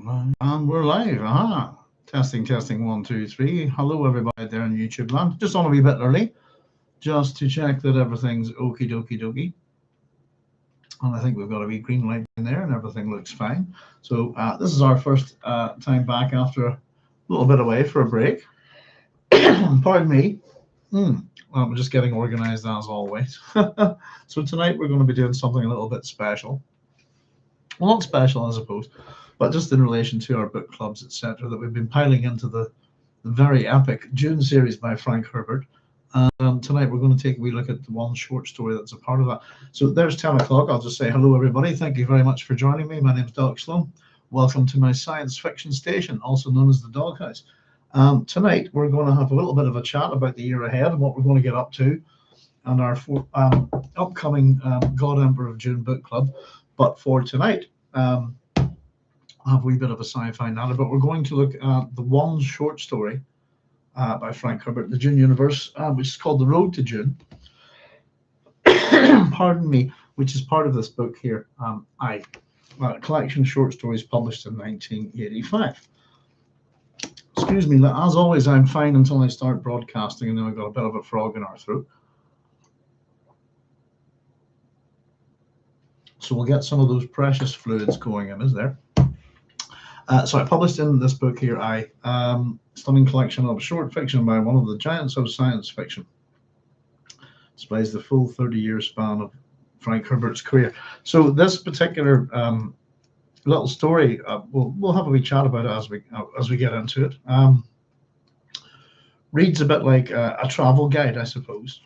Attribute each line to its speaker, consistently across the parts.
Speaker 1: And we're live. Aha. Testing, testing, 1, 2, 3. Hello, everybody there on YouTube land. Just on a wee bit early, just to check that everything's okie dokie dokie. And I think we've got a wee green light in there and everything looks fine. So this is our first time back after a little bit away for a break. Pardon me. Well, we're just getting organized as always. So tonight we're going to be doing something a little bit special. Well, not special, I suppose, but just in relation to our book clubs, etc., that we've been piling into the very epic Dune series by Frank Herbert. And tonight we're going to take a wee look at the one short story that's a part of that. So there's 10 o'clock. I'll just say hello, everybody. Thank you very much for joining me. My name's Dr. Sloan. Welcome to my science fiction station, also known as the Doghouse. Tonight we're going to have a little bit of a chat about the year ahead and what we're going to get up to and our upcoming God Emperor of Dune book club. But for tonight, I have a wee bit of a sci-fi natter, but we're going to look at the one short story by Frank Herbert, the Dune universe, which is called The Road to Dune. Pardon me, which is part of this book here, a collection of short stories published in 1985. Excuse me, as always, I'm fine until I start broadcasting, and then I've got a bit of a frog in our throat. So we'll get some of those precious fluids going in, is there? So I published in this book here, stunning collection of short fiction by one of the giants of science fiction. Displays the full 30-year span of Frank Herbert's career. So this particular little story, we'll have a wee chat about it as we get into it. Reads a bit like a travel guide, I suppose.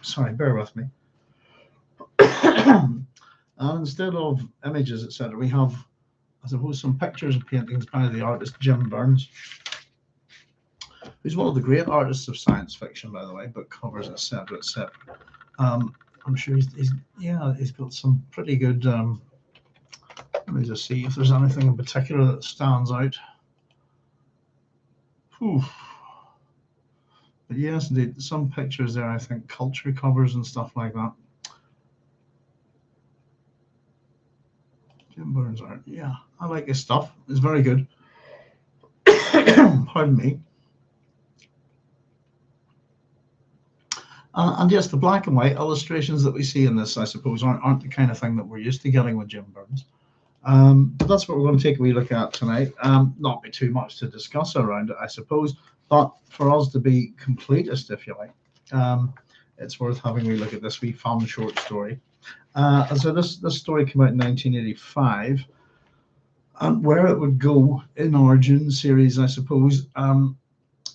Speaker 1: Sorry, bear with me. And instead of images, etc., we have, I suppose, some pictures and paintings by the artist Jim Burns, who's one of the great artists of science fiction, by the way, book covers, etc., etc. I'm sure he's got some pretty good. Let me just see if there's anything in particular that stands out. Whew. But yes, indeed, some pictures there. I think culture covers and stuff like that. Jim Burns art. Yeah, I like his stuff. It's very good. Pardon me. And yes, the black and white illustrations that we see in this, I suppose, aren't the kind of thing that we're used to getting with Jim Burns. But that's what we're going to take a wee look at tonight. Not be too much to discuss around it, I suppose, but for us to be completist, if you like, it's worth having a wee look at this wee fun short story. So this story came out in 1985, and where it would go in our Dune series, I suppose,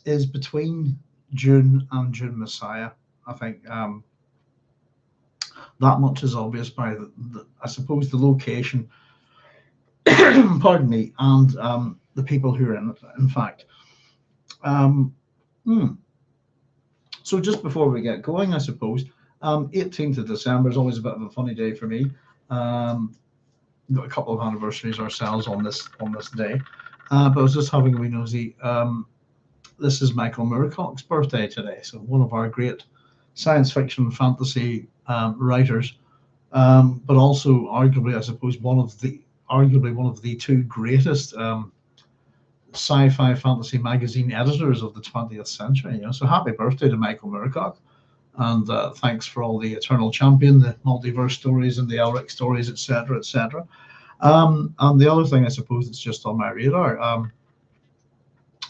Speaker 1: is between Dune and Dune Messiah. I think that much is obvious by I suppose, the location, pardon me, and the people who are in it, in fact. So just before we get going, I suppose, 18th of December is always a bit of a funny day for me. Got a couple of anniversaries ourselves on this day, but I was just having a wee nosy. This is Michael Moorcock's birthday today, so one of our great science fiction fantasy writers, but also arguably, I suppose, one of the two greatest sci-fi fantasy magazine editors of the 20th century. So happy birthday to Michael Moorcock. And thanks for all the Eternal Champion, the multiverse stories, and the Elric stories, etc., etc. And the other thing, I suppose, that's just on my radar,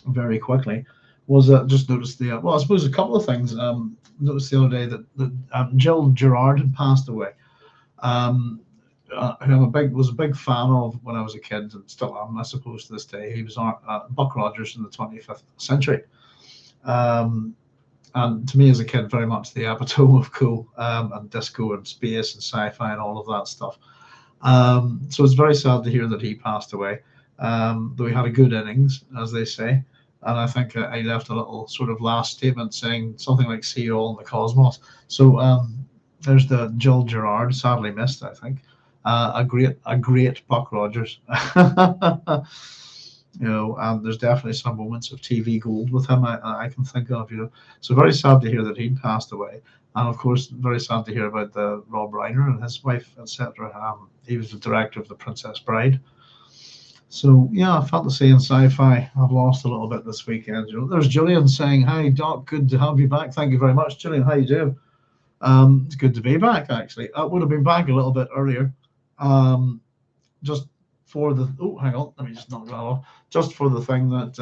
Speaker 1: very quickly, was just noticed I suppose a couple of things. Noticed the other day that Jill Gerard had passed away. Who I was a big fan of when I was a kid, and still am, I suppose, to this day. He was Buck Rogers in the 25th century. And to me as a kid, very much the epitome of cool and disco and space and sci-fi and all of that stuff. So it's very sad to hear that he passed away, though he had a good innings, as they say. And I think I left a little sort of last statement saying something like "See you all in the cosmos." So there's the Jill Gerard, sadly missed, I think. A great Buck Rogers. And there's definitely some moments of TV gold with him I can think of, So very sad to hear that he'd passed away. And of course, very sad to hear about Rob Reiner and his wife, etc. He was the director of The Princess Bride. So yeah, fantasy and sci-fi. I've lost a little bit this weekend. There's Gillian saying, "Hi, Doc. Good to have you back. Thank you very much, Gillian. How you doing? It's good to be back. Actually, I would have been back a little bit earlier, just for the. Oh, hang on. Let me just knock that off. Just for the thing that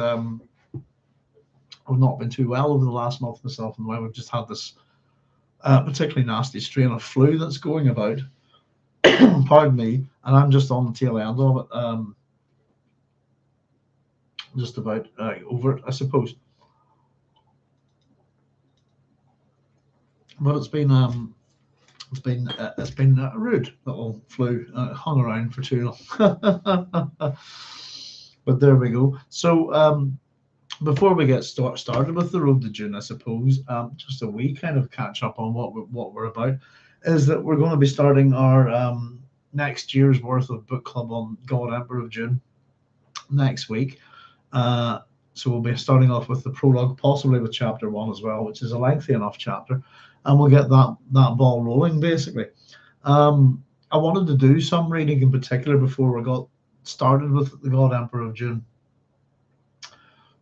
Speaker 1: I've not been too well over the last month myself, and we've just had this particularly nasty strain of flu that's going about. Pardon me, and I'm just on the tail end of it. Just about over it, I suppose. But it's been a rude little flu. Hung around for too long. But there we go. So before we get started with the road to Dune, I suppose just a wee kind of catch up on what we're about is that we're going to be starting our next year's worth of book club on God Emperor of Dune next week. So we'll be starting off with the prologue, possibly with chapter 1 as well, which is a lengthy enough chapter, and we'll get that ball rolling basically. I wanted to do some reading in particular before we got started with the God Emperor of Dune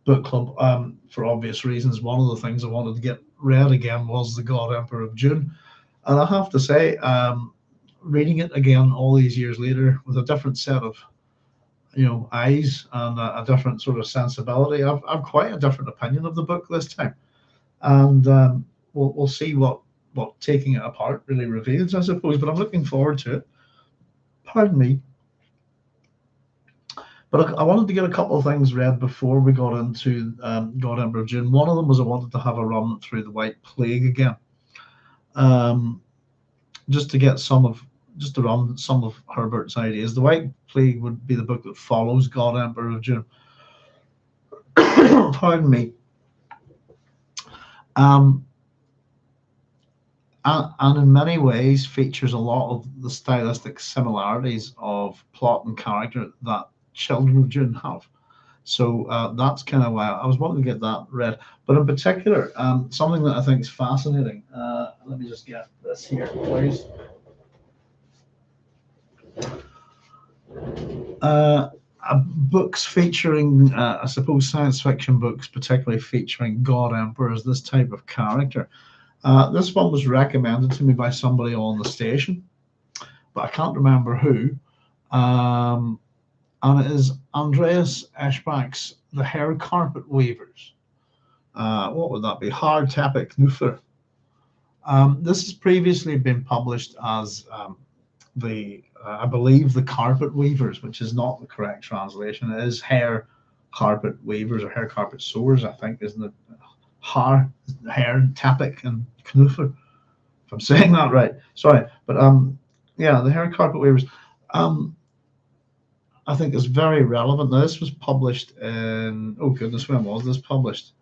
Speaker 1: book club, for obvious reasons. One of the things I wanted to get read again was the God Emperor of Dune, and I have to say, reading it again all these years later with a different set of eyes and a different sort of sensibility, I've quite a different opinion of the book this time, and we'll see what taking it apart really reveals, I suppose. But I'm looking forward to it. Pardon me. But I wanted to get a couple of things read before we got into God Emperor of Dune. One of them was I wanted to have a run through the White Plague again, just to get just to run some of Herbert's ideas. The White Plague would be the book that follows God Emperor of Dune. Pardon me. And in many ways features a lot of the stylistic similarities of plot and character that Children of Dune have. So that's kind of why I was wanting to get that read. But in particular, something that I think is fascinating. Let me just get this here, please. Books featuring, I suppose, science fiction books, particularly featuring God Emperors, this type of character. This one was recommended to me by somebody on the station, but I can't remember who. And it is Andreas Eschbach's The Hair Carpet Weavers. What would that be? Hard Tepic Nuther. This has previously been published as I believe, The Carpet Weavers, which is not the correct translation. It is Hair Carpet Weavers or Hair Carpet Sewers, I think, isn't it? Hair Tepic and Knuffer, if I'm saying that right. Sorry, but yeah, The Hair Carpet Weavers. I think is very relevant. Now, this was published in, oh goodness, when was this published?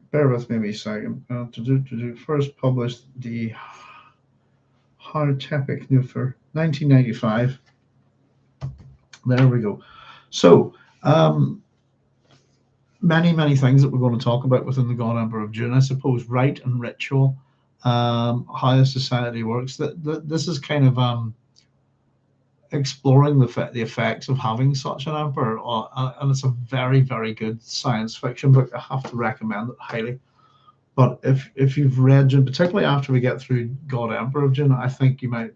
Speaker 1: Bear with me a second. First published the Hard Tepic Nuther, 1995. There we go. So, many things that we're going to talk about within the God Emperor of Dune, I suppose. Rite and ritual, how a society works. This is kind of exploring the effects of having such an emperor, and it's a very good science fiction book. I have to recommend it highly. But if you've read Dune, particularly after we get through God Emperor of Dune, I think you might.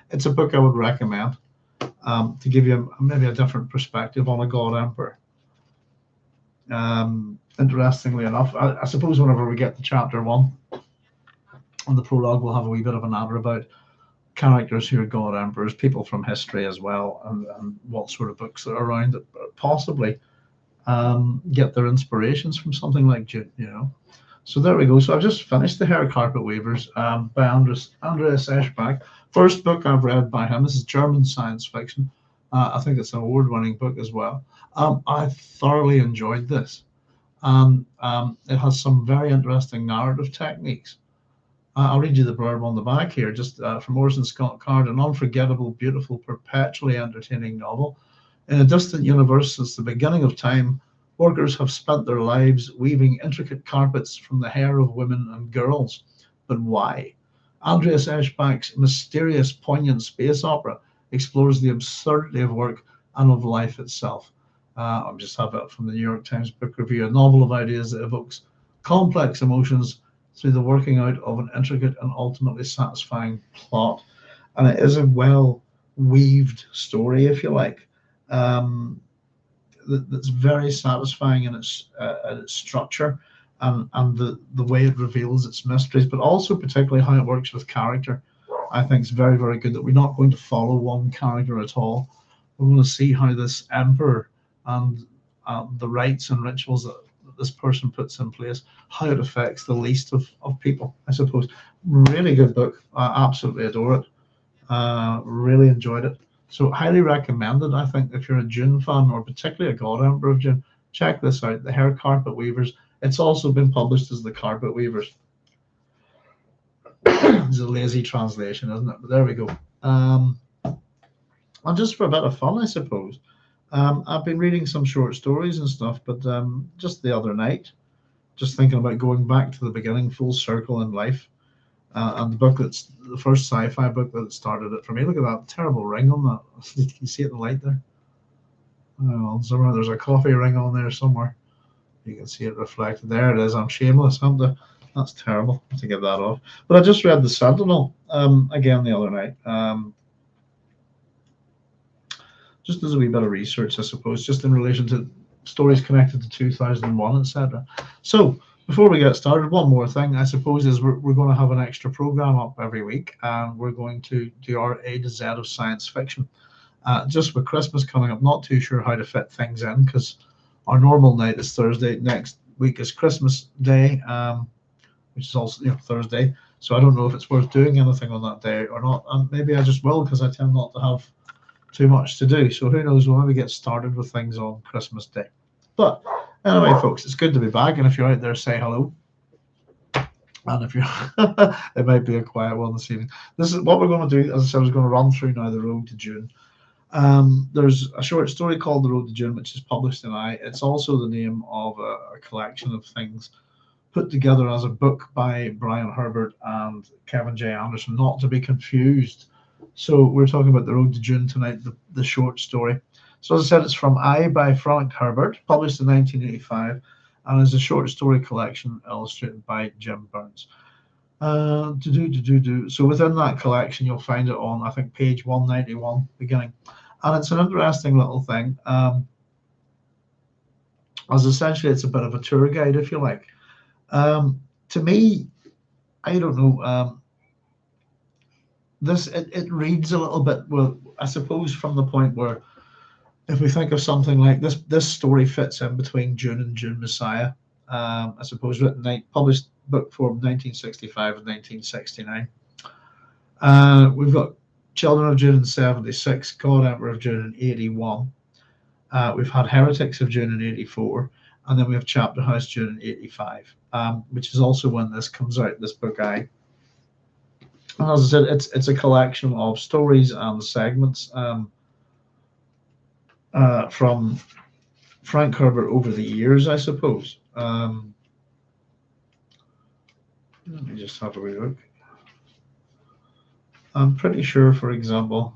Speaker 1: It's a book I would recommend to give you maybe a different perspective on a God Emperor. Interestingly enough, I suppose whenever we get to chapter 1 on the prologue, we'll have a wee bit of an adder about characters who are God Emperors, people from history as well, and what sort of books are around that possibly get their inspirations from something like Dune, So there we go. So I've just finished The Hair Carpet Weavers by Andreas Eschbach. First book I've read by him. This is German science fiction. I think it's an award-winning book as well. I thoroughly enjoyed this. It has some very interesting narrative techniques. I'll read you the blurb on the back here, just from Orson Scott Card, an unforgettable, beautiful, perpetually entertaining novel. In a distant universe since the beginning of time, workers have spent their lives weaving intricate carpets from the hair of women and girls. But why? Andreas Eschbach's mysterious, poignant space opera explores the absurdity of work and of life itself. I just have it from the New York Times Book Review, a novel of ideas that evokes complex emotions through the working out of an intricate and ultimately satisfying plot. And it is a well weaved story, if you like, that's very satisfying in its structure and the way it reveals its mysteries, but also particularly how it works with character. I think it's very, very good that we're not going to follow one character at all. We're going to see how this emperor and the rites and rituals that this person puts in place, how it affects the least of people, I suppose. Really good book. I absolutely adore it. Really enjoyed it. So highly recommended. I think if you're a Dune fan, or particularly a God Emperor of Dune, check this out. The Hair Carpet Weavers. It's also been published as the Carpet Weavers. It's a lazy translation, isn't it? But there we go. And just for a bit of fun, I suppose, I've been reading some short stories and stuff, but just the other night, just thinking about going back to the beginning, full circle in life. And the book that's the first sci-fi book that started it for me. Look at that terrible ring on that. Can you see it in the light there? Oh, somewhere there's a coffee ring on there somewhere. You can see it reflected. There it is. I'm shameless, haven't I? That's terrible. I have to get that off. But I just read The Sentinel again the other night. Just as a wee bit of research, I suppose, just in relation to stories connected to 2001, etc. So before we get started, one more thing, I suppose, is we're going to have an extra program up every week, and we're going to do our A to Z of science fiction. Just with Christmas coming up, not too sure how to fit things in, because our normal night is Thursday. Next week is Christmas Day, which is also Thursday. So I don't know if it's worth doing anything on that day or not. And maybe I just will, because I tend not to have too much to do. So who knows, we'll maybe get started with things on Christmas Day. But anyway, folks, it's good to be back. And if you're out there, say hello. And if you're, it might be a quiet one this evening. This is what we're going to do. As I said, I was going to run through now The Road to Dune. There's a short story called The Road to Dune, which is published in It's also the name of a collection of things put together as a book by Brian Herbert and Kevin J. Anderson, not to be confused. So we're talking about The Road to Dune tonight, the short story. So as I said, it's from by Frank Herbert, published in 1985, and is a short story collection illustrated by Jim Burns. So within that collection, you'll find it on, I think, page 191, beginning. And it's an interesting little thing. As essentially, it's a bit of a tour guide, if you like. To me, I don't know, it reads a little bit, well, I suppose, from the point where, if we think of something like this story fits in between Dune and Dune Messiah, I suppose, published book form 1965 and 1969. We've got Children of Dune in 76, God Emperor of Dune in 81. We've had Heretics of Dune in 84, and then we have Chapter House Dune in 85, which is also when this comes out, this book And as I said, it's a collection of stories and segments from Frank Herbert over the years, I suppose. Let me just have a wee look. I'm pretty sure, for example,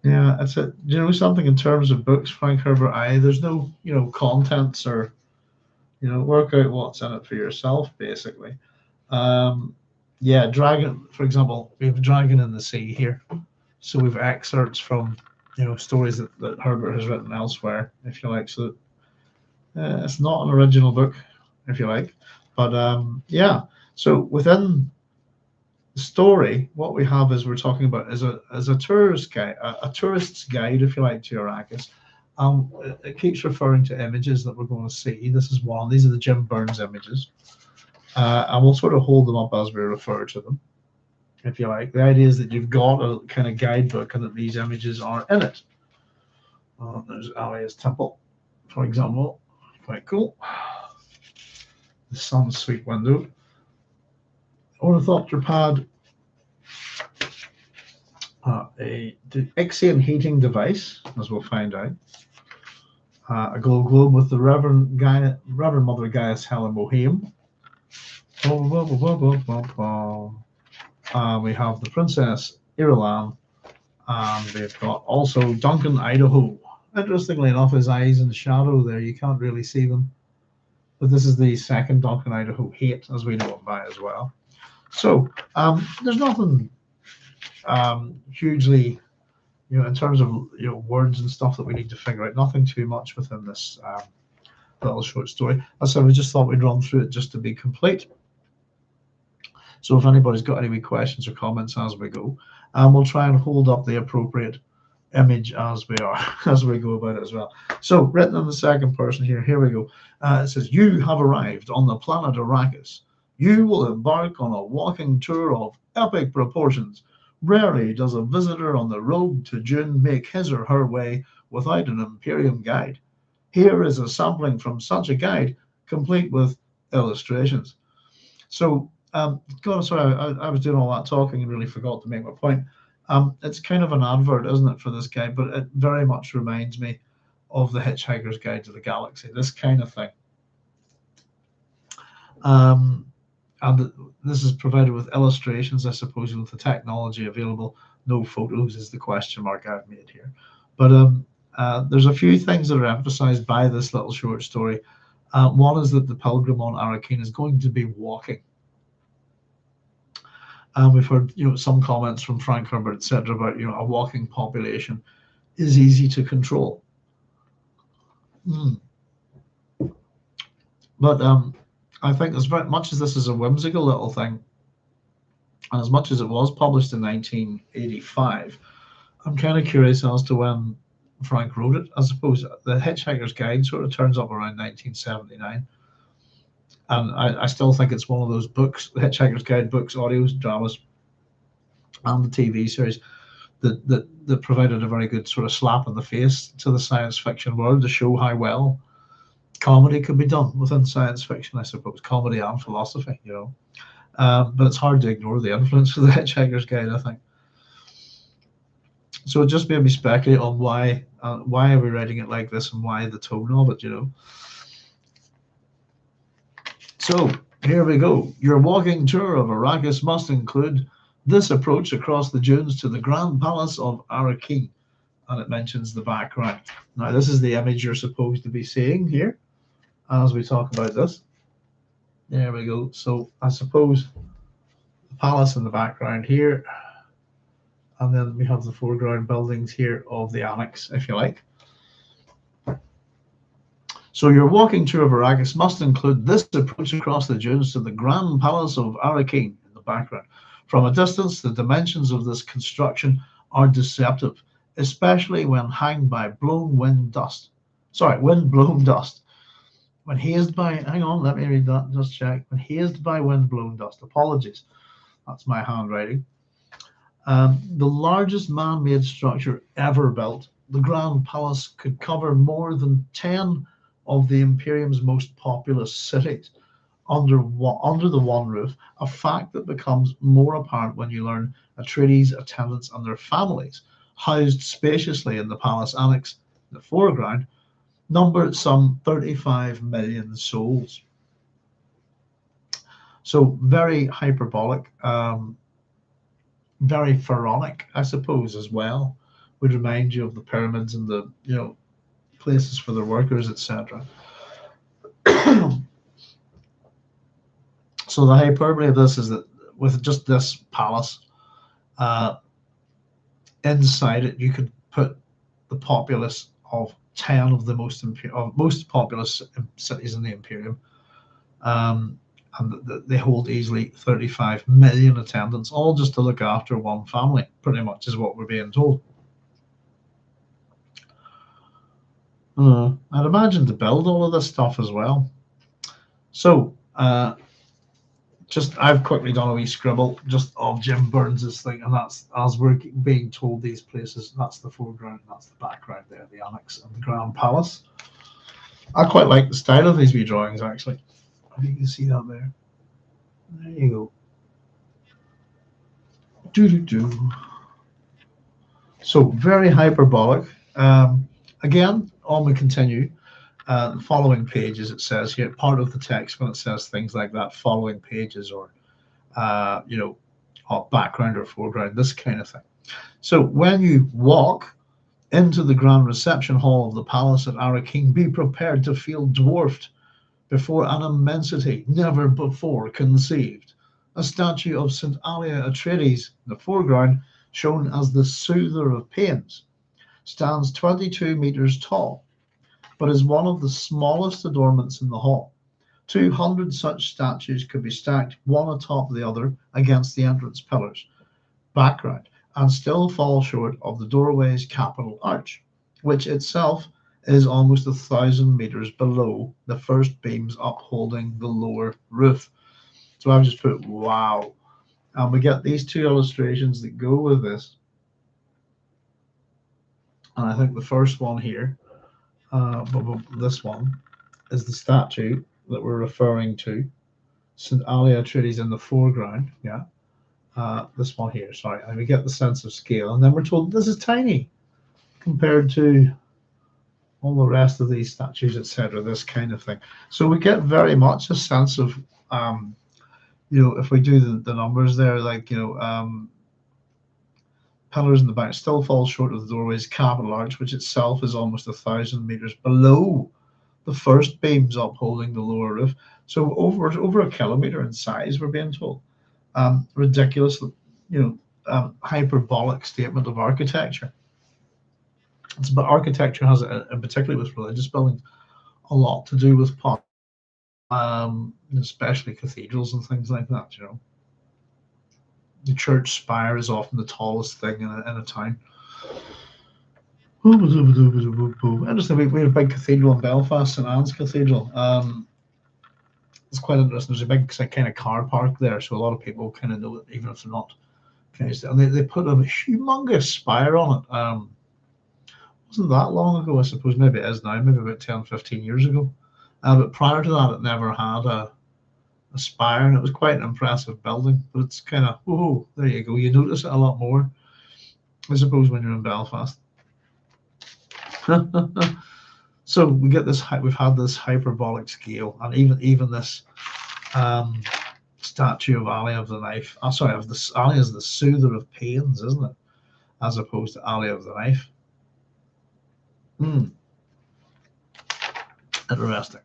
Speaker 1: something in terms of books, Frank Herbert, there's no, contents or, work out what's in it for yourself, basically. Dragon, for example, we have Dragon in the Sea here. So we've excerpts from, stories that Herbert has written elsewhere, if you like. So it's not an original book, if you like. But so within the story, what we have is we're talking about is a tourist guide, a tourist's guide, if you like, to Arrakis. It keeps referring to images that we're going to see. This is one. These are the Jim Burns images. And we'll sort of hold them up as we refer to them, if you like. The idea is that you've got a kind of guidebook and that these images are in it. There's Alia's temple, for example. Quite cool. The sun's sweet window. Ornithopter pad. The Ixian heating device, as we'll find out. A globe with the Reverend Mother Gaius Helen Boheme. We have the Princess Irulan And we've got also Duncan, Idaho. Interestingly enough, his eyes in shadow there, you can't really see them. But this is the second Duncan, Idaho 8, as we know it by as well. So there's nothing hugely, in terms of words and stuff that we need to figure out. Nothing too much within this little short story. As I said, we just thought we'd run through it just to be complete. So if anybody's got any questions or comments as we go, we'll try and hold up the appropriate image as we go about it as well. So written in the second person here. Here we go. It says, "You have arrived on the planet Arrakis. You will embark on a walking tour of epic proportions. Rarely does a visitor on the road to Dune make his or her way without an Imperium guide. Here is a sampling from such a guide, complete with illustrations." So, God, sorry, I was doing all that talking and really forgot to make my point. It's kind of an advert, isn't it, for this guide? But it very much reminds me of the Hitchhiker's Guide to the Galaxy, this kind of thing. And this is provided with illustrations, I suppose, with the technology available. No photos is the question mark I've made here. But there's a few things that are emphasized by this little short story. One is that the pilgrim on Arrakis is going to be walking. And we've heard, some comments from Frank Herbert, etc., about, a walking population is easy to control. But I think as much as this is a whimsical little thing, and as much as it was published in 1985, I'm kind of curious as to when Frank wrote it. I suppose the Hitchhiker's Guide sort of turns up around 1979. And I still think it's one of those books, the Hitchhiker's Guide books, audios, dramas, and the TV series that provided a very good sort of slap in the face to the science fiction world to show how well comedy could be done within science fiction, I suppose, comedy and philosophy, But it's hard to ignore the influence of the Hitchhiker's Guide, I think. So it just made me speculate on why are we writing it like this and why the tone of it, So here we go. Your walking tour of Arrakis must include this approach across the dunes to the Grand Palace of Arrakis. And it mentions the background. Now, this is the image you're supposed to be seeing here as we talk about this. There we go. So I suppose the palace in the background here. And then we have the foreground buildings here of the annex, if you like. So your walking tour of Arrakis must include this approach across the dunes to the Grand Palace of Arrakis in the background. From a distance, the dimensions of this construction are deceptive, especially when hanged by wind-blown dust. When hazed by, hang on, let me read that, just check. When hazed by wind-blown dust, apologies, that's my handwriting. The largest man-made structure ever built, the Grand Palace could cover more than 10 of the Imperium's most populous cities under the one roof, a fact that becomes more apparent when you learn Atreides' attendants and their families, housed spaciously in the palace annex in the foreground, numbered some 35 million souls. So very hyperbolic, very pharaonic, I suppose, as well. Would remind you of the pyramids and the places for their workers, etc. So the hyperbole of this is that with just this palace, inside it you could put the populace of 10 of the most populous cities in the Imperium, and they hold easily 35 million attendants, all just to look after one family, pretty much is what we're being told. I'd imagine to build all of this stuff as well. So I've quickly done a wee scribble just of Jim Burns's thing, and that's as we're being told these places. That's the foreground, that's the background there, the annex and the Grand Palace. I quite like the style of these wee drawings, actually. I think you can see that there. There you go. So very hyperbolic. Again, on we continue. The following pages, it says here, part of the text when it says things like that, following pages or, background or foreground, this kind of thing. So when you walk into the grand reception hall of the palace at Arrakis, be prepared to feel dwarfed before an immensity never before conceived. A statue of St. Alia Atreides in the foreground, shown as the soother of pains, stands 22 meters tall, but is one of the smallest adornments in the hall. 200 such statues could be stacked one atop the other against the entrance pillars background and still fall short of the doorway's capital arch, which itself is almost 1,000 meters below the first beams upholding the lower roof. So I've just put wow. And we get these two illustrations that go with this. And I think the first one here, this one, is the statue that we're referring to. St. Alia Atreides in the foreground. Yeah. This one here, sorry. And we get the sense of scale. And then we're told this is tiny compared to all the rest of these statues, etc., this kind of thing. So we get very much a sense of, if we do the numbers there, like, pillars in the back still fall short of the doorway's capital arch, which itself is almost 1,000 meters below the first beams upholding the lower roof. So over a kilometer in size, we're being told. Ridiculous, hyperbolic statement of architecture. But architecture has, and particularly with religious buildings, a lot to do with especially cathedrals and things like that. The church spire is often the tallest thing in a town. Interesting. We had a big cathedral in Belfast, St Anne's Cathedral. It's quite interesting. There's a big kind of car park there, so a lot of people kind of know it, even if they're not. And they put a humongous spire on it. Wasn't that long ago, I suppose. Maybe it is now, maybe about 10, 15 years ago. But prior to that, it never had a spire, and it was quite an impressive building. But it's kind of, oh, there you go. You notice it a lot more, I suppose, when you're in Belfast. So we get this. We've had this hyperbolic scale, and even this statue of Alia of the Knife. Of the Alia is the soother of pains, isn't it? As opposed to Alia of the Knife. Interesting.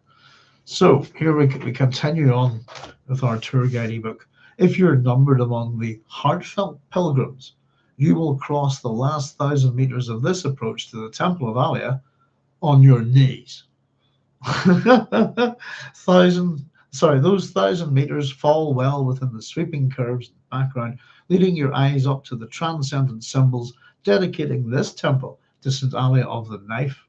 Speaker 1: So here we continue on with our tour guide ebook. If you're numbered among the heartfelt pilgrims, you will cross the last 1,000 meters of this approach to the Temple of Alia on your knees. Those 1,000 meters fall well within the sweeping curves in the background, leading your eyes up to the transcendent symbols dedicating this temple to St. Alia of the Knife.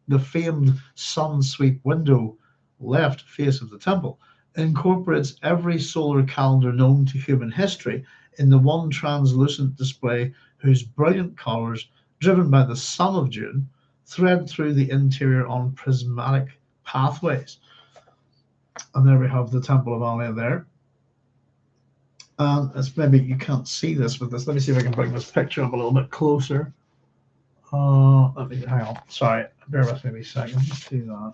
Speaker 1: The famed sun sweep window, left face of the temple, incorporates every solar calendar known to human history in the one translucent display whose brilliant colors, driven by the sun of Dune, thread through the interior on prismatic pathways. And there we have the Temple of Alia there. And it's maybe you can't see this with this. Let me see if I can bring this picture up a little bit closer. Let me hang on. Sorry, bear with me a second. Let's do that.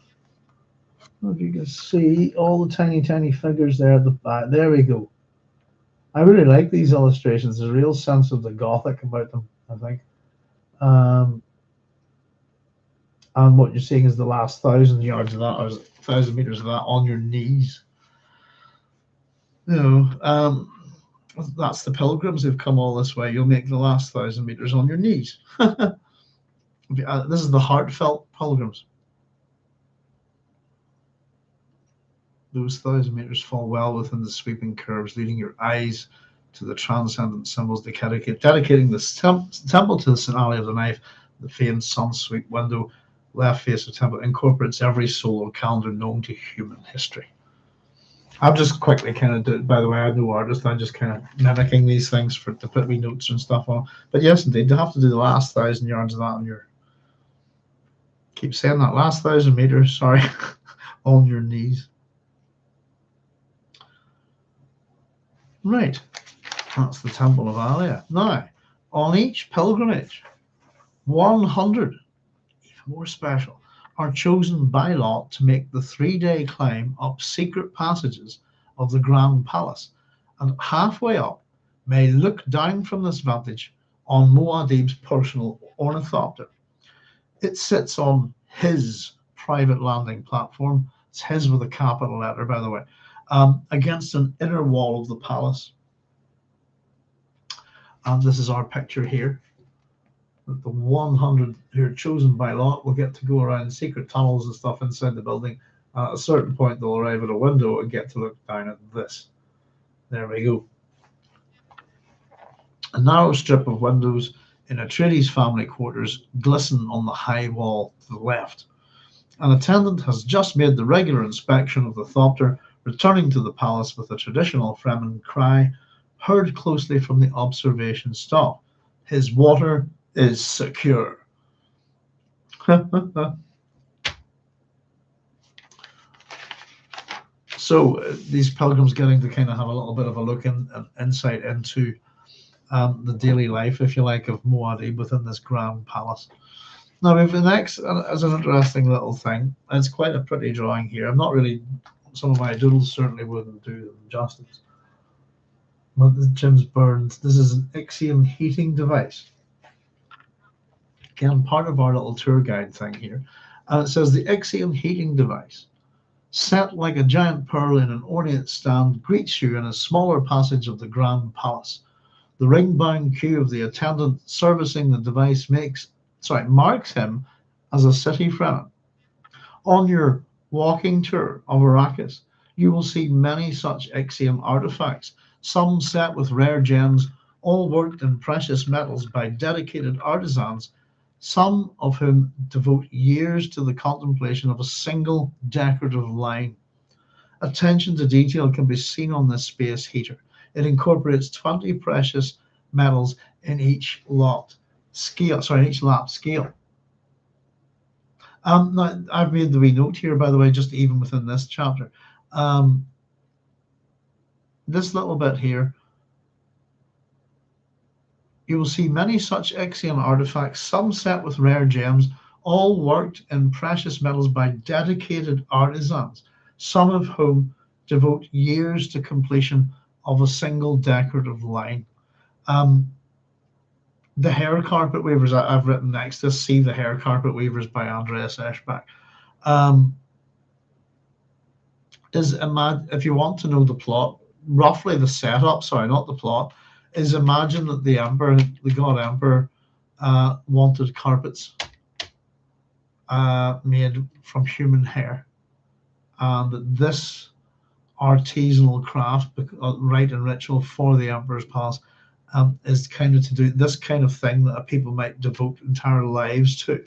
Speaker 1: If you can see all the tiny figures there at the back. There we go. I really like these illustrations. There's a real sense of the Gothic about them, I think. And what you're seeing is the last 1,000 yards of that, or 1,000 meters of that, on your knees. That's the pilgrims who've come all this way. You'll make the last 1,000 meters on your knees. This is the heartfelt pilgrims. Those 1,000 meters fall well within the sweeping curves, leading your eyes to the transcendent symbols dedicating the temple to the St. Alia of the Knife. The famed sun sweep window, left face of the temple, incorporates every solar calendar known to human history. I'm just quickly by the way, I'm no artist, I'm just kind of mimicking these things to put me notes and stuff on. But yes, indeed, you have to do the last 1,000 yards of that on your, keep saying that, last 1,000 meters, sorry, on your knees. Right, that's the Temple of Alia. Now, on each pilgrimage, 100, even more special, are chosen by lot to make the 3-day climb up secret passages of the Grand Palace, and halfway up may look down from this vantage on Muad'Dib's personal ornithopter. It sits on his private landing platform. It's his with a capital letter, by the way, against an inner wall of the palace. And this is our picture here. The 100 who are chosen by lot will get to go around secret tunnels and stuff inside the building. At a certain point, they'll arrive at a window and get to look down at this. There we go. A narrow strip of windows in Atreides family quarters glisten on the high wall to the left. An attendant has just made the regular inspection of the thopter, returning to the palace with a traditional Fremen cry, heard closely from the observation stop. His water is secure. So these pilgrims getting to kind of have a little bit of a look and insight into the daily life, if you like, of Muad'Dib within this grand palace. Now, we have the next as an interesting little thing. It's quite a pretty drawing here. I'm not really, some of my doodles certainly wouldn't do them justice. But Jim's Burns, this is an Ixion heating device. Again, part of our little tour guide thing here. And it says the Ixion heating device, set like a giant pearl in an ornate stand, greets you in a smaller passage of the grand palace. The ring-bound queue of the attendant servicing the device marks him as a city Fremen. On your walking tour of Arrakis, you will see many such Ixion artifacts, some set with rare gems, all worked in precious metals by dedicated artisans, some of whom devote years to the contemplation of a single decorative line. Attention to detail can be seen on this space heater. It incorporates 20 precious metals in each lap scale. Now, I've made the wee note here, by the way, just even within this chapter. This little bit here, you will see many such Ixion artifacts, some set with rare gems, all worked in precious metals by dedicated artisans, some of whom devote years to completion of a single decorative line. The hair carpet weavers, I've written next to see the hair carpet weavers by Andreas Eschbach. If you want to know the plot, roughly the setup, sorry, not the plot, is imagine that the Emperor, the God Emperor, wanted carpets made from human hair, and that this artisanal craft, rite and ritual for the Emperor's palace, is kind of to do this kind of thing that people might devote entire lives to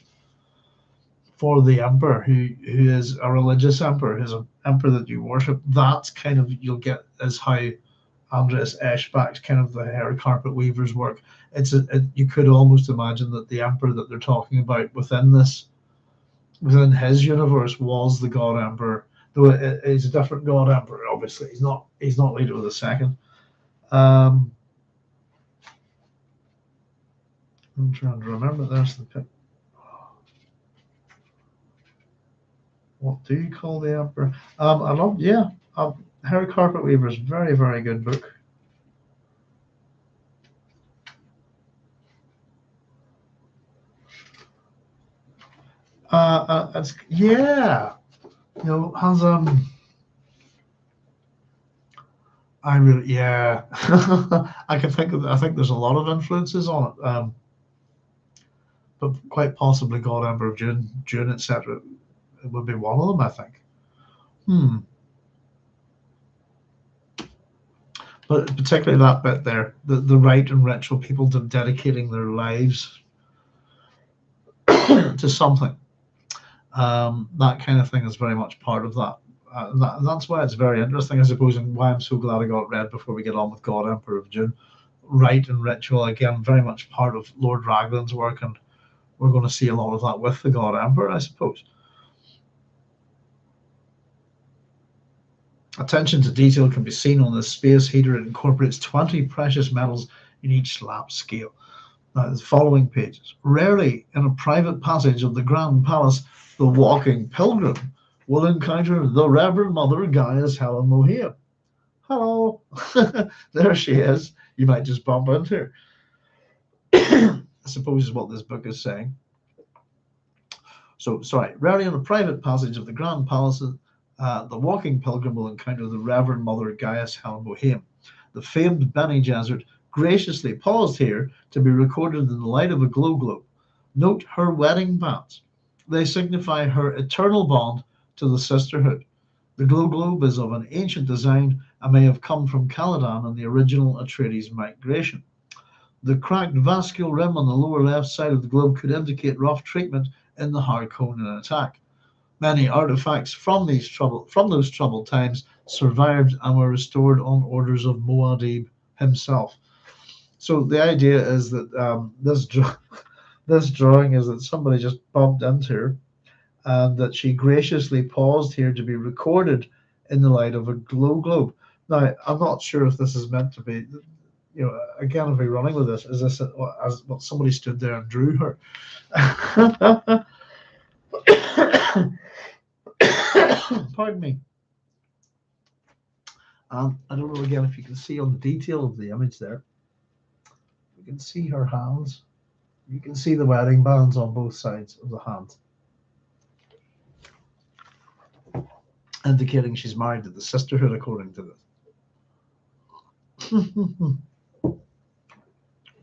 Speaker 1: for the Emperor, who is a religious emperor, who's an emperor that you worship. That's kind of, you'll get as how Andreas Eschbach's kind of the hair carpet weavers work. You could almost imagine that the emperor that they're talking about within his universe was the God Emperor, though it's a different God Emperor. Obviously, he's not Leto II. I'm trying to remember. There's the pic. What do you call the Emperor? I love, Hair Carpet Weavers, very, very good book. Has I really, I think there's a lot of influences on it, but quite possibly God Emperor of Dune, etc. It would be one of them, I think. But particularly that bit there, the rite and ritual, people dedicating their lives to something. That kind of thing is very much part of that. That's why it's very interesting, I suppose, and why I'm so glad I got read before we get on with God Emperor of Dune. Rite and ritual, again, very much part of Lord Raglan's work, and we're going to see a lot of that with the God Emperor, I suppose. Attention to detail can be seen on this space heater. It incorporates 20 precious metals in each slab scale. Now, the following pages. Rarely in a private passage of the Grand Palace, the walking pilgrim will encounter the Reverend Mother Gaius Helen Mohia. Hello. There she is. You might just bump into I suppose is what this book is saying. So, sorry, rarely on a private passage of the Grand Palace, the walking pilgrim will encounter the Reverend Mother Gaius Helmoheim. The famed Bene Gesserit graciously paused here to be recorded in the light of a glow globe. Note her wedding bands. They signify her eternal bond to the sisterhood. The glow globe is of an ancient design and may have come from Caladan in the original Atreides migration. The cracked vascular rim on the lower left side of the globe could indicate rough treatment in the Harkonnen attack. Many artifacts from those troubled times survived and were restored on orders of Muad'Dib himself. So the idea is that this drawing is that somebody just bumped into her, and that she graciously paused here to be recorded in the light of a glow globe. Now, I'm not sure if this is meant to be, again, if we're running with this, is this as what somebody stood there and drew her? Pardon me. I don't know again if you can see on the detail of the image there. You can see her hands. You can see the wedding bands on both sides of the hand, indicating she's married to the sisterhood, according to this.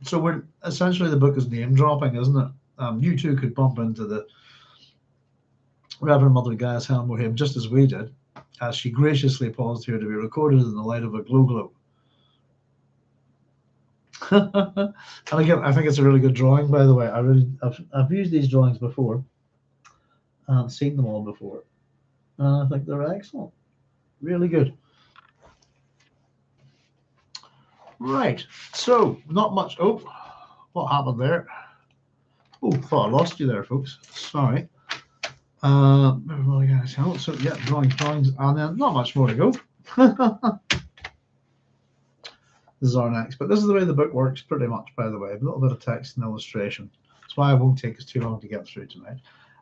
Speaker 1: So we're essentially, the book is name dropping, isn't it? You too could bump into the Reverend Mother Gaius Helmoheim just as we did, as she graciously paused here to be recorded in the light of a glow globe. And again, I think it's a really good drawing, by the way. I've used these drawings before and seen them all before, and I think they're excellent, really good. Right, so not much. Oh, what happened there? Oh, thought I lost you there, folks. Sorry. So yeah, drawings, and then not much more to go. This is our next, but this is the way the book works pretty much, by the way. A little bit of text and illustration. That's why it won't take us too long to get through tonight.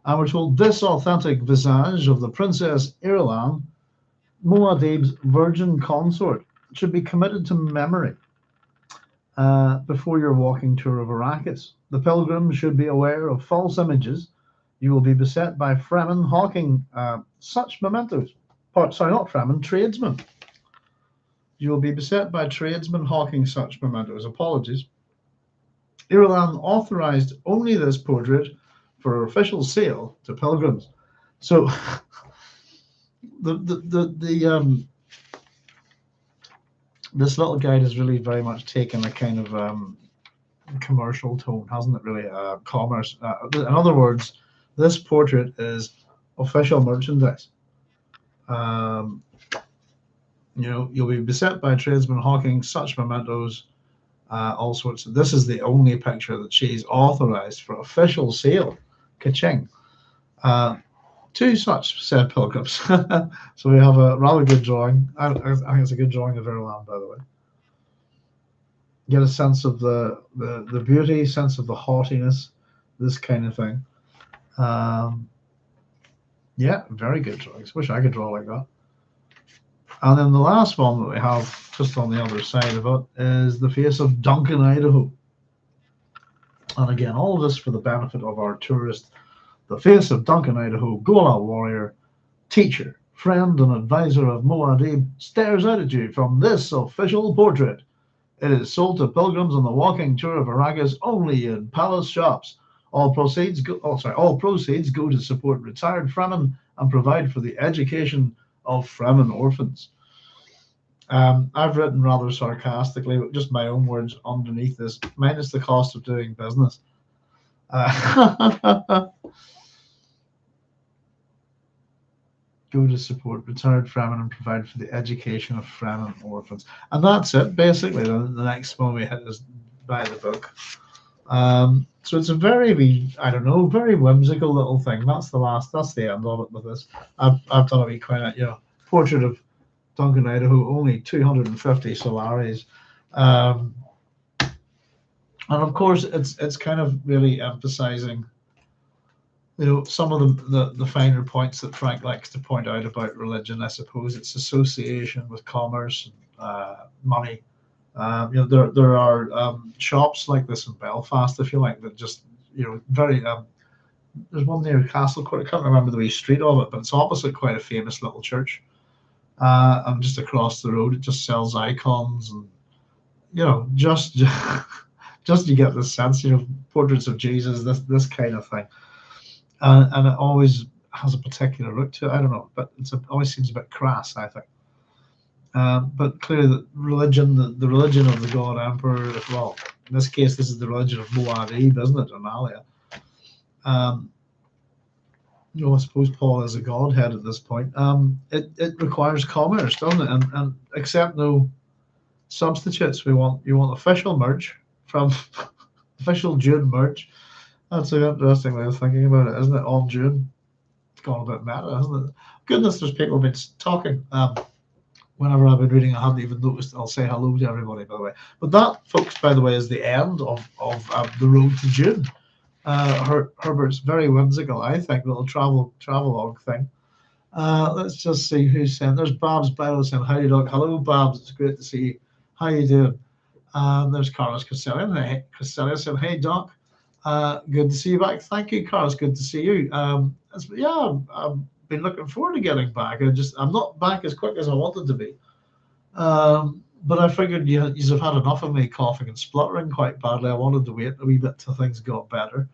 Speaker 1: And we're told this authentic visage of the Princess Irulan, Muad'Dib's virgin consort, should be committed to memory before your walking tour of Arrakis. The pilgrim should be aware of false images. You will be beset by Fremen hawking such mementos. Sorry, not Fremen, tradesmen. You will be beset by tradesmen hawking such mementos. Apologies. Irulan authorized only this portrait for official sale to pilgrims. So this little guide has really very much taken a kind of commercial tone, hasn't it? Really, commerce. In other words, this portrait is official merchandise. You'll be beset by tradesmen hawking such mementos, all sorts. This is the only picture that she's authorized for official sale. Ka-ching. To such said pilgrims. So we have a rather good drawing. I think it's a good drawing of Irulan, by the way. Get a sense of the beauty, sense of the haughtiness, this kind of thing. Yeah, very good drawings. Wish I could draw like that. And then the last one that we have just on the other side of it is the face of Duncan Idaho. And again, all of this for the benefit of our tourist. The face of Duncan Idaho, Gola warrior, teacher, friend, and advisor of Muad'Dib, stares out at you from this official portrait. It is sold to pilgrims on the walking tour of Arrakis only in palace shops. All proceeds go to support retired Fremen and provide for the education of Fremen orphans. I've written rather sarcastically, just my own words underneath this, minus the cost of doing business. Go to support retired Fremen and provide for the education of Fremen orphans. And that's it, basically. The next one we hit is buy the book. So it's a very whimsical little thing. That's the end of it with this. I've done a wee kind of, portrait of Duncan Idaho, only 250 Solaris. And of course, it's kind of really emphasizing, some of the finer points that Frank likes to point out about religion. I suppose its association with commerce, money, There are shops like this in Belfast, if you like, that just very. There's one near Castle Court. I can't remember the wee street of it, but it's opposite quite a famous little church. And just across the road, it just sells icons and just just you get the sense, portraits of Jesus, this kind of thing, and it always has a particular look to it. I don't know, but it always seems a bit crass, I think. But clearly, the religion of the God Emperor, well, in this case, this is the religion of Muad'Dib, isn't it, Analia? I suppose Paul is a godhead at this point. It requires commerce, doesn't it? And accept no substitutes. You want official merch from official Dune merch. That's an interesting way of thinking about it, isn't it? On Dune, it's gone a bit meta, hasn't it? Goodness, there's people been talking. Whenever I've been reading, I haven't even noticed. I'll say hello to everybody, by the way. But that, folks, by the way, is the end of the road to Dune. Herbert's very whimsical, I think, little travelogue thing. Let's just see who's saying. There's Babs Bible saying, "How you doing?" Hello, Babs. It's great to see you. How you doing? There's Carlos Castellian. Hey, Castellian saying, "Hey, Doc. Good to see you back." Thank you, Carlos. Good to see you. I've been looking forward to getting back. I'm not back as quick as I wanted to be. But I figured you've had enough of me coughing and spluttering quite badly. I wanted to wait a wee bit till things got better.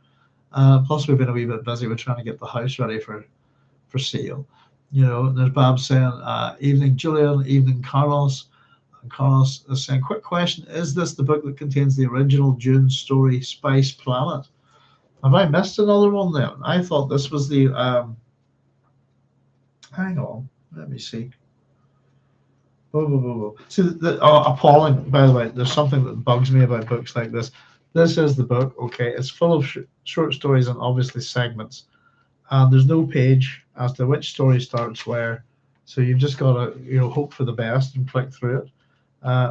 Speaker 1: Plus, we've been a wee bit busy. We're trying to get the house ready for sale. There's Bob saying, "Evening, Julian. Evening, Carlos." And Carlos is saying, "Quick question: is this the book that contains the original Dune story, Spice Planet? Have I missed another one then? I thought this was the." Hang on, let me see. See, appalling, by the way, there's something that bugs me about books like this. This is the book, okay? It's full of short stories and obviously segments. And there's no page as to which story starts where. So you've just got to, hope for the best and click through it,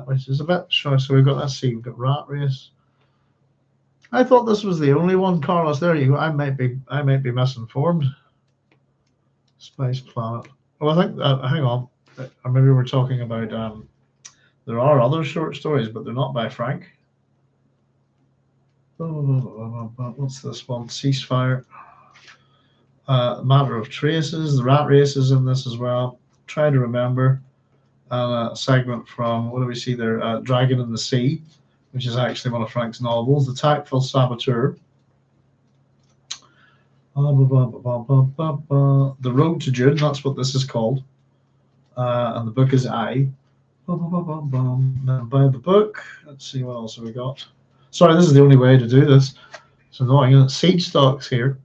Speaker 1: which is a bit short. So let's see, we've got Rat Race. I thought this was the only one, Carlos. There you go. I might be misinformed. Spice Planet. Well, I think, hang on. Or maybe we're talking about, there are other short stories, but they're not by Frank. What's this one? Ceasefire. Matter of Traces. The Rat Race is in this as well. Try to remember. And a segment from, what do we see there? Dragon in the Sea, which is actually one of Frank's novels. The Tactful Saboteur. The Road to Dune, that's what this is called. And the book is I. Buy the book. Let's see, what else have we got? Sorry, this is the only way to do this. It's annoying. Seed stocks here.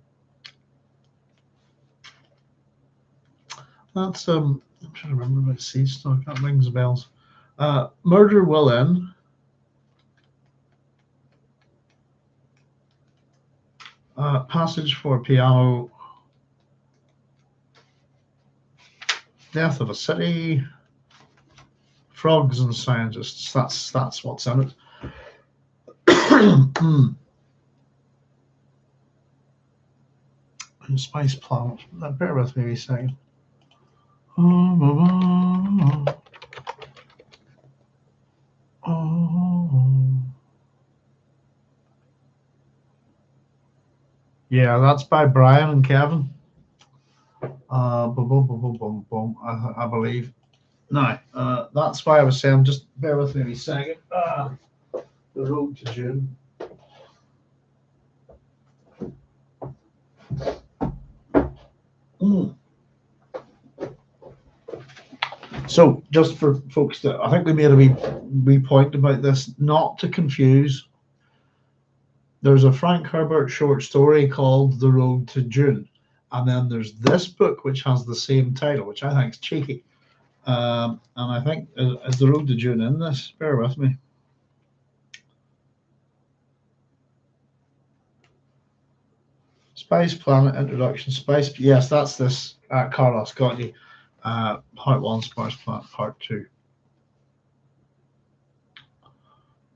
Speaker 1: That's I'm trying to remember about seed stock. That rings bells. Murder Will End. Passage for Piano. Death of a City. Frogs and Scientists. That's what's in it. Spice Planet. Bear with me a second. Yeah, that's by Brian and Kevin. I believe. No, that's why I was saying, just bear with me a second. The Road to Dune. So, just for folks that I think we made a wee point about this, not to confuse. There's a Frank Herbert short story called The Road to Dune, and then there's this book which has the same title, which I think is cheeky. And I think is The Road to Dune in this. Bear with me. Spice Planet Introduction. Spice. Yes, that's this. Carlos got you. Part 1, Spice Planet. Part 2.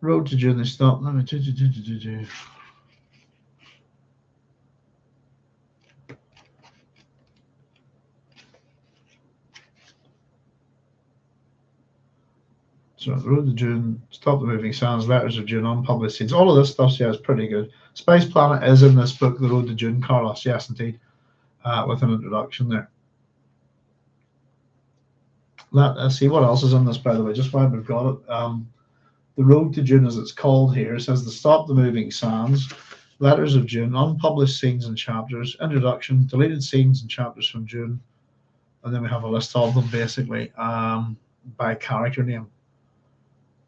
Speaker 1: Road to Dune. They stop. Let me do. So The Road to Dune, Stop the Moving Sands, Letters of Dune, Unpublished Scenes. All of this stuff, yeah, is pretty good. Space Planet is in this book, The Road to Dune, Carlos. Yes, indeed, with an introduction there. Let's see what else is in this, by the way, just while we've got it. The Road to Dune, as it's called here, says the Stop the Moving Sands, Letters of Dune, Unpublished Scenes and Chapters, Introduction, Deleted Scenes and Chapters from Dune, and then we have a list of them basically by character name.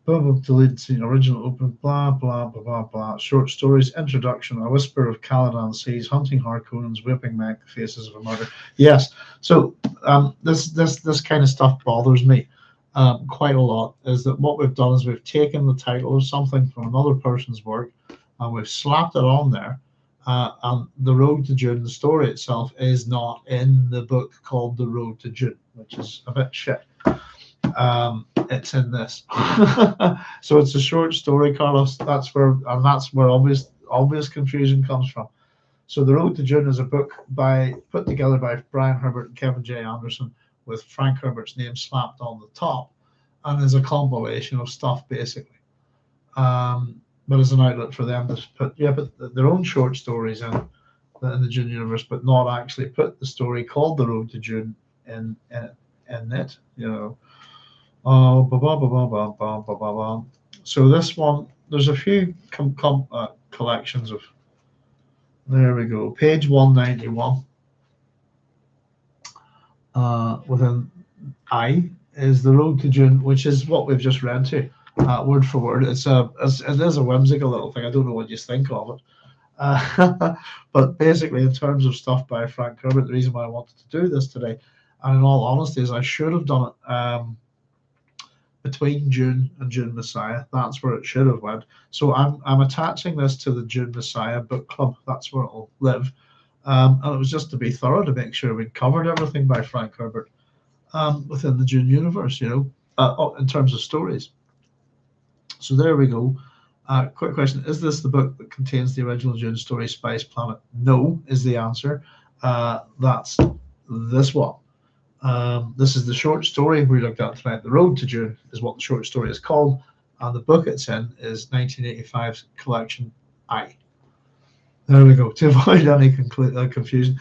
Speaker 1: Deleted scene, original open, blah, blah, blah, blah, blah. Short stories, introduction, A Whisper of Caladan Seas, Hunting Harkoons, Whipping Mech, The Faces of a Murder. Yes, so this kind of stuff bothers me quite a lot, is that what we've done is we've taken the title of something from another person's work and we've slapped it on there. And The Road to Dune, the story itself, is not in the book called The Road to Dune, which is a bit shit. It's in this. So it's a short story, Carlos. That's where obvious confusion comes from. So The Road to Dune is a book put together by Brian Herbert and Kevin J. Anderson, with Frank Herbert's name slapped on the top, and is a compilation of stuff basically. But as an outlet for them to put their own short stories in the Dune universe, but not actually put the story called The Road to Dune in it, you know. So this one, there's a few collections of. There we go. Page 191. Within I is The Road to Dune, which is what we've just read to, word for word. It is a whimsical little thing. I don't know what you think of it. But basically, in terms of stuff by Frank Herbert, the reason why I wanted to do this today, and in all honesty, is I should have done it between Dune and Dune Messiah. That's where it should have went. So I'm attaching this to the Dune Messiah book club. That's where it'll live. And it was just to be thorough, to make sure we'd covered everything by Frank Herbert within the Dune universe, you know, in terms of stories. So there we go. Quick question: is this the book that contains the original Dune story, Spice Planet? No, is the answer. That's this one. This is the short story we looked at tonight. The Road to Dune is what the short story is called, and the book it's in is 1985's collection I. There we go. To avoid any confusion,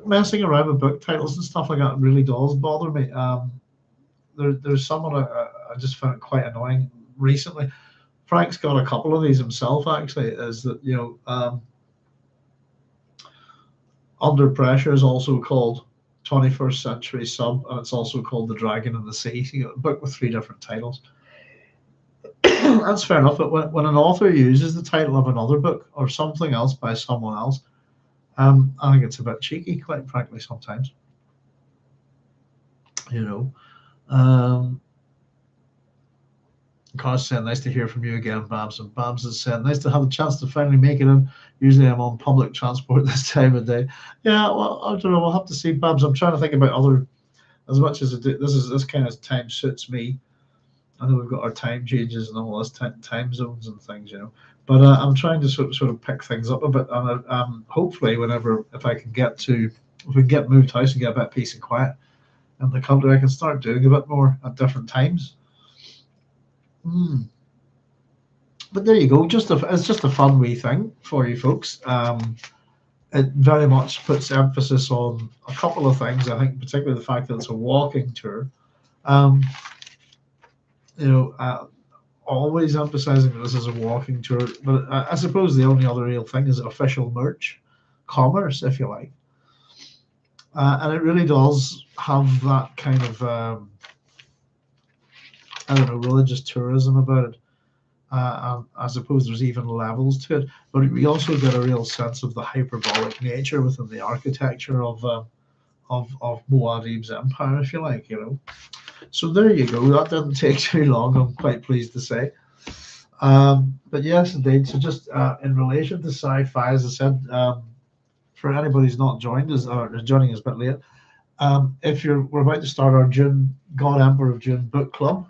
Speaker 1: messing around with book titles and stuff like that really does bother me. There's someone I just found it quite annoying recently. Frank's got a couple of these himself. Actually, is that, you know, Under Pressure is also called 21st Century Sub, and it's also called The Dragon and the Sea. So you got a book with 3 different titles. That's fair enough, but when an author uses the title of another book or something else by someone else, I think it's a bit cheeky, quite frankly, sometimes. You know, Car's saying, nice to hear from you again, Babs. And Babs has said, nice to have a chance to finally make it in. Usually I'm on public transport this time of day. Yeah, well, I don't know. We'll have to see, Babs. I'm trying to think about other, as much as this kind of time suits me. I know we've got our time changes and all this time zones and things, you know. But I'm trying to sort of pick things up a bit. And hopefully, if we can get moved house and get a bit of peace and quiet in the country, I can start doing a bit more at different times. But there you go. It's just a fun wee thing for you folks. It very much puts emphasis on a couple of things. I think particularly the fact that it's a walking tour. You know, always emphasizing that this is a walking tour. But I suppose the only other real thing is official merch, commerce, if you like. And it really does have that kind of, I don't know, religious tourism about it. And I suppose there's even levels to it. But we also get a real sense of the hyperbolic nature within the architecture of Muad'Dib's empire, if you like, you know. So there you go. That didn't take too long, I'm quite pleased to say. But yes, indeed. So just in relation to sci-fi, as I said, for anybody who's not joined us or joining us a bit late, we're about to start our God Emperor of Dune book club.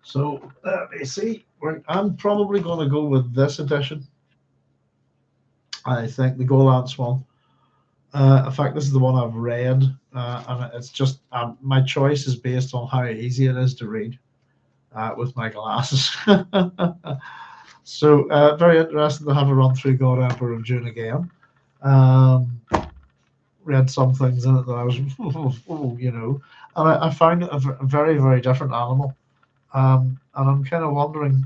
Speaker 1: So let me see. I'm probably going to go with this edition. I think the Golance one. In fact, this is the one I've read, and it's just my choice is based on how easy it is to read. with my glasses. So very interesting to have a run through God Emperor of Dune again. Read some things in it that I was, and I found it a very, very different animal. And I'm kind of wondering,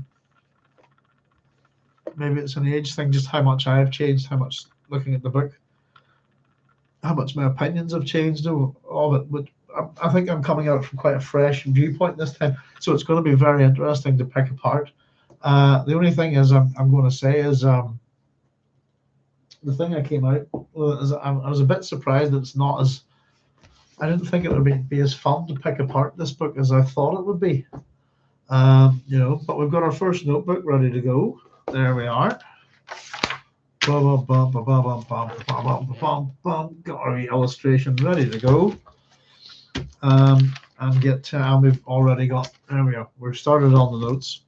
Speaker 1: maybe it's an age thing, just how much I have changed, how much looking at the book, how much my opinions have changed of it. But I think I'm coming out from quite a fresh viewpoint this time. So it's going to be very interesting to pick apart. The only thing is I'm going to say is the thing I came out with is I was a bit surprised that it's not as, I didn't think it would be as fun to pick apart this book as I thought it would be. But we've got our first notebook ready to go. There we are. Got our illustration ready to go. And we've already got, there we go. We're started on the notes.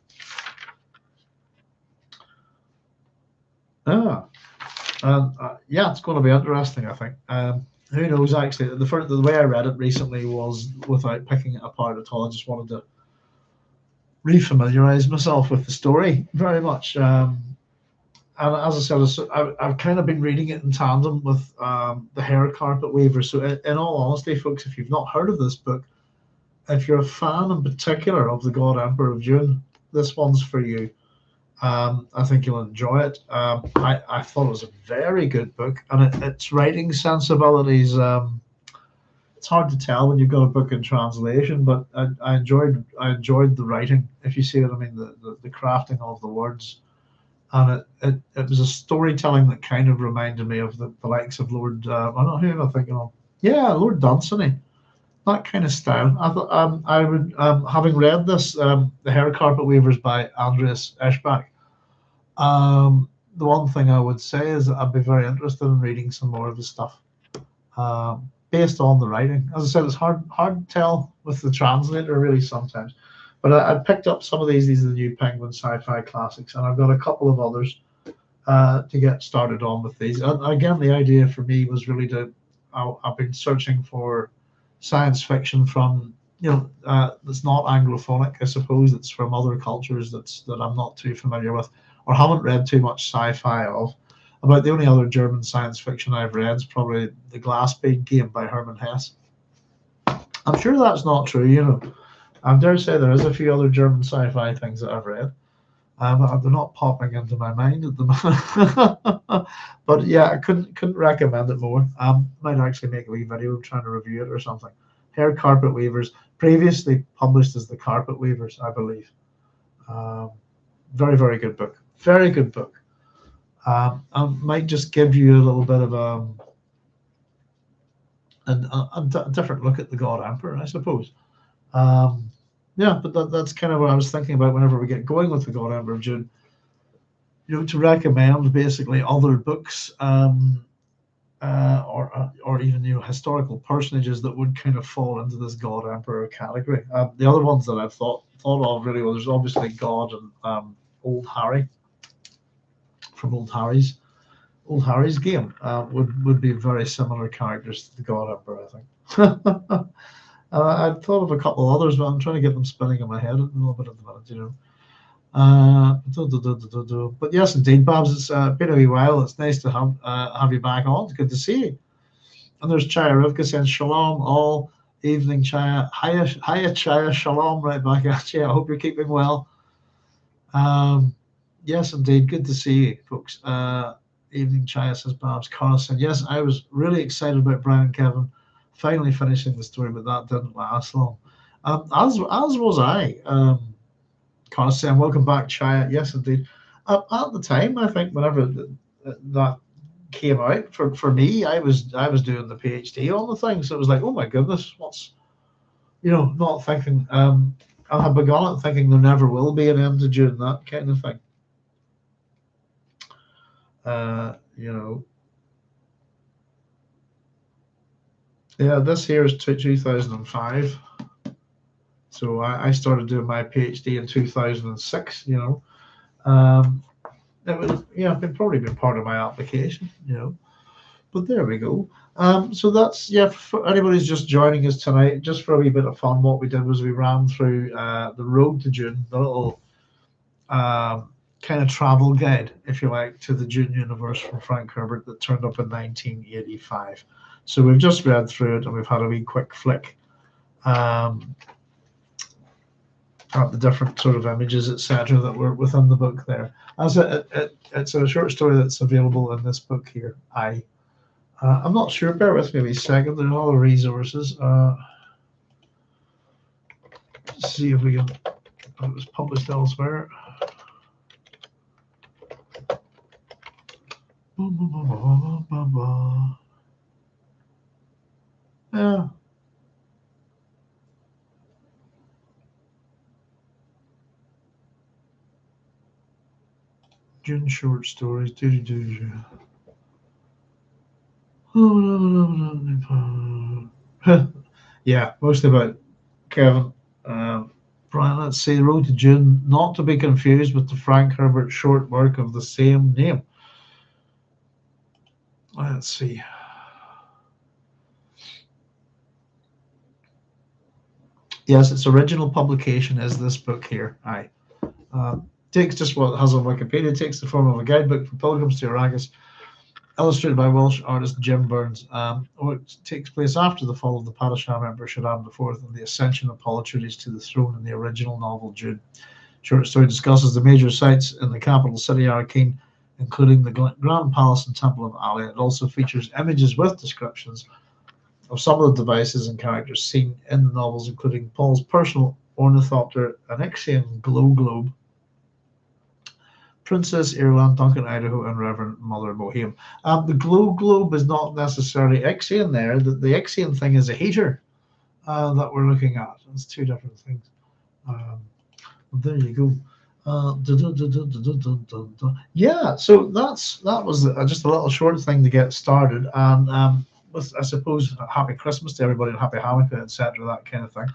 Speaker 1: It's going to be interesting, I think. Who knows, actually, the way I read it recently was without picking it apart at all. I just wanted to refamiliarize myself with the story very much. And as I said, I've kind of been reading it in tandem with the Hair Carpet Weaver. So in all honesty, folks, if you've not heard of this book, if you're a fan in particular of the God Emperor of Dune, this one's for you. I think you'll enjoy it. I thought it was a very good book, and its writing sensibilities. It's hard to tell when you've got a book in translation, but I enjoyed the writing. If you see what I mean, the crafting of the words, and it was a storytelling that kind of reminded me of the likes of Lord. I don't know who am I thinking of? Yeah, Lord Dunsany. That kind of style. I thought I would, having read this, The Hair Carpet Weavers by Andreas Eschbach. The one thing I would say is that I'd be very interested in reading some more of the stuff based on the writing. As I said, it's hard to tell with the translator really sometimes. But I picked up some of these. These are the new Penguin Sci-Fi Classics, and I've got a couple of others to get started on with these. And again, the idea for me was really I've been searching for science fiction from that's not Anglophonic. I suppose it's from other cultures that I'm not too familiar with or haven't read too much sci-fi of. About the only other German science fiction I've read is probably The Glass Bead Game by Hermann Hesse. I'm sure that's not true. I dare say there is a few other German sci-fi things that I've read. But they're not popping into my mind at the moment. But yeah, I couldn't recommend it more. Might actually make a wee video trying to review it or something. Hair Carpet Weavers, previously published as The Carpet Weavers, I believe. Very, very good book. Very good book. I might just give you a little bit of a different look at the God Emperor, I suppose. But that's kind of what I was thinking about whenever we get going with the God Emperor of Dune. To recommend basically other books or even historical personages that would kind of fall into this God Emperor category. The other ones that I've thought of really, well, there's obviously God and Old Harry from Old Harry's game would be very similar characters to the God Emperor, I think. I've thought of a couple of others, but I'm trying to get them spinning in my head a little bit at the minute, But yes, indeed, Babs, it's been a wee while. It's nice to have you back on. It's good to see you. And there's Chaya Rivka saying shalom all evening, Chaya. Hiya, Chaya, shalom right back at you. I hope you're keeping well. Yes, indeed, good to see you, folks. Evening, Chaya, says Babs. Cara said, yes, I was really excited about Brian and Kevin finally finishing the story, but that didn't last long. As was I. Cara saying, welcome back, Chaya. Yes, indeed. At the time, I think whenever that came out, for me, I was doing the PhD on the thing, so it was like, oh my goodness, what's not thinking. I had begun it thinking there never will be an end to Dune, that kind of thing. Yeah, this here is 2005. So I started doing my PhD in 2006. It was it'd probably been part of my application. But there we go. So that's, yeah, for anybody who's just joining us tonight, just for a wee bit of fun, what we did was we ran through the Road to Dune, the little kind of travel guide, if you like, to the Dune universe from Frank Herbert that turned up in 1985. So we've just read through it and we've had a wee quick flick at the different sort of images, etc., that were within the book there. As it's a short story that's available in this book here. I'm not sure. Bear with me a second. There's all the resources. See if we can. It was published elsewhere. Yeah. Dune short stories. Yeah, mostly about Kevin. Brian, let's see. The Road to Dune, not to be confused with the Frank Herbert short work of the same name. Let's see. Yes, its original publication is this book here. Takes just what it has on Wikipedia, takes the form of a guidebook for pilgrims to Arrakis, illustrated by Welsh artist Jim Burns, which takes place after the fall of the Padishah Emperor Shaddam IV and the ascension of Paul Atreides to the throne in the original novel Dune. Short story discusses the major sites in the capital city Arrakeen, including the Grand Palace and Temple of Ali. It also features images with descriptions of some of the devices and characters seen in the novels, including Paul's personal ornithopter, an Ixian glow globe, Princess Ireland, Duncan, Idaho, and Reverend Mother Boheme. The glow globe is not necessarily Ixian there. The Ixian thing is a heater that we're looking at. It's two different things. There you go. Yeah, so that was just a little short thing to get started, and with, I suppose, happy Christmas to everybody and happy Hanukkah, etc., that kind of thing.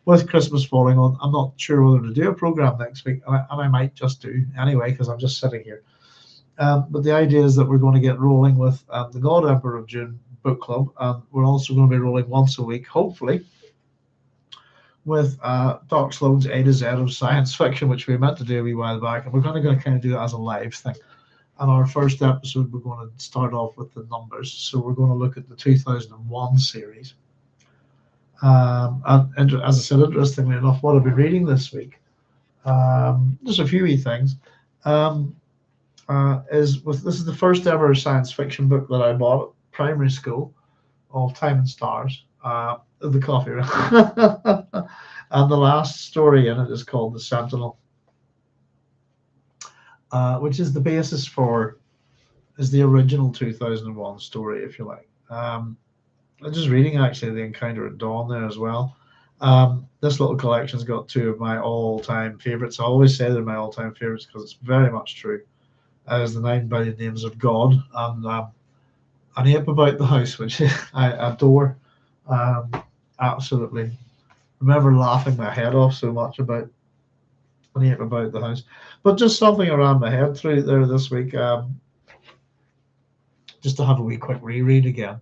Speaker 1: With Christmas falling on, I'm not sure whether to do a program next week, and I might just do anyway because I'm just sitting here. But the idea is that we're going to get rolling with the God Emperor of Dune book club, and we're also going to be rolling once a week, hopefully, with Doc Sloan's A to Z of science fiction, which we meant to do a wee while back, and we're going to kind of do it as a live thing. And our first episode, we're going to start off with the numbers. So we're going to look at the 2001 series. And as I said, interestingly enough, what I've been reading this week, just a few wee things, this is the first ever science fiction book that I bought at primary school, of Time and Stars, the coffee room. And the last story in it is called The Sentinel, which is the basis is the original 2001 story, if you like. I'm just reading actually The Encounter at Dawn there as well. This little collection's got two of my all-time favorites. I always say they're my all-time favorites because it's very much true. As the 9 Billion Names of God and An Ape About the House, which I adore. Absolutely. I remember laughing my head off so much about An Ape About the House. But just something around my head through there this week, just to have a wee quick reread again,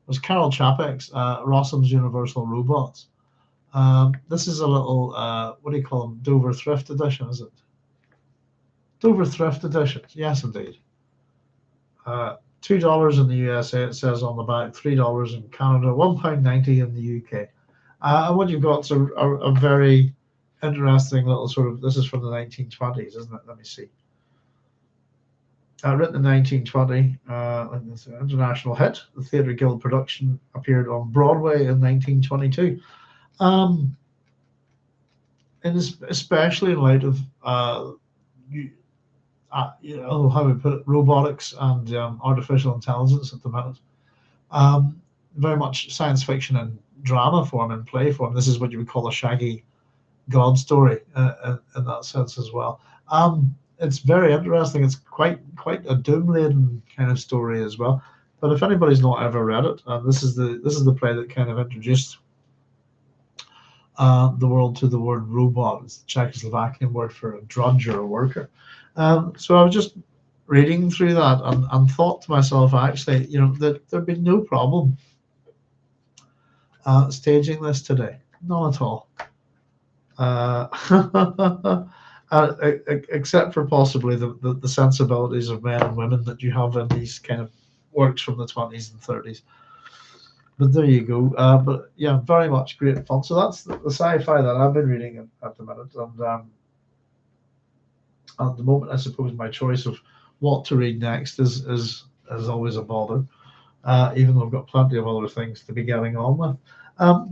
Speaker 1: was Carol Chapek's Rossum's Universal Robots. This is a little, what do you call them? Dover Thrift Edition, is it? Dover Thrift Edition, yes indeed. $2 in the USA, it says on the back, $3 in Canada, £1.90 in the UK. And what you've got is a very interesting little sort of, this is from the 1920s, isn't it? Let me see. Written in 1920, it's an international hit. The Theatre Guild production appeared on Broadway in 1922. And especially in light of, how we put it, robotics and artificial intelligence at the minute. Very much science fiction in drama form and play form. This is what you would call a shaggy God story in that sense as well. It's very interesting. It's quite a doom-laden kind of story as well. But if anybody's not ever read it, this is the play that kind of introduced the world to the word robot. It's the Czechoslovakian word for a drudge or a worker. So I was just reading through that and thought to myself, actually, that there'd be no problem staging this today. Not at all. Except for possibly the sensibilities of men and women that you have in these kind of works from the 20s and 30s. But there you go. But yeah, very much great fun. So that's the sci-fi that I've been reading at the minute. And at the moment, I suppose my choice of what to read next is always a bother, even though I've got plenty of other things to be getting on with.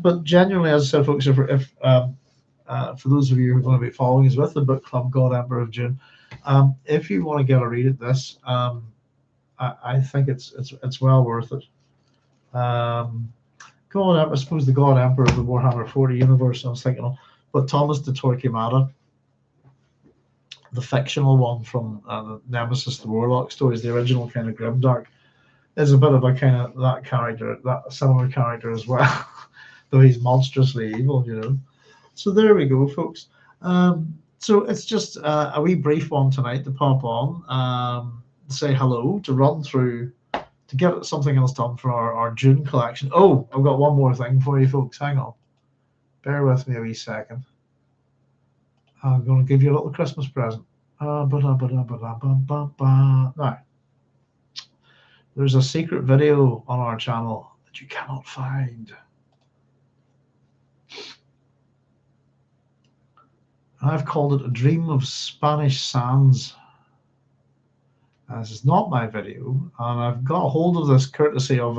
Speaker 1: But genuinely, as I said, folks, if for those of you who are going to be following us with the book club, God Emperor of Dune, if you want to get a read at this, I think it's well worth it. God, I suppose the God Emperor of the Warhammer 40 universe. I was thinking of, but Thomas de Torquemada, the fictional one from Nemesis the Warlock stories, the original kind of grimdark, is a bit of a kind of that character, that similar character as well, though he's monstrously evil. So there we go, folks. So it's just a wee brief one tonight to pop on, say hello, to run through, to get something else done for our Dune collection. Oh, I've got one more thing for you, folks. Hang on. Bear with me a wee second. I'm going to give you a little Christmas present. Now, there's a secret video on our channel that you cannot find. I've called it A Dream of Spanish Sands. This is not my video, and I've got a hold of this courtesy of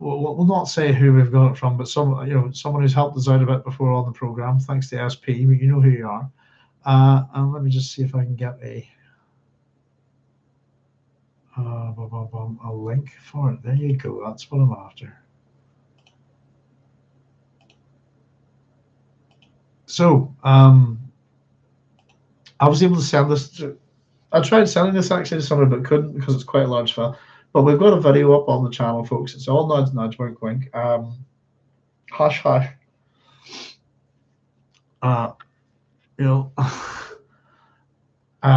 Speaker 1: we'll not say who we've got it from, but someone who's helped us out a bit before on the program. Thanks to SP, you know who you are. And let me just see if I can get a link for it. There you go. That's what I'm after. So I was able to send this. I tried sending this actually to somebody, but couldn't because it's quite a large file. But we've got a video up on the channel, folks. It's all nudge, nudge, wink, wink. Hush, hush.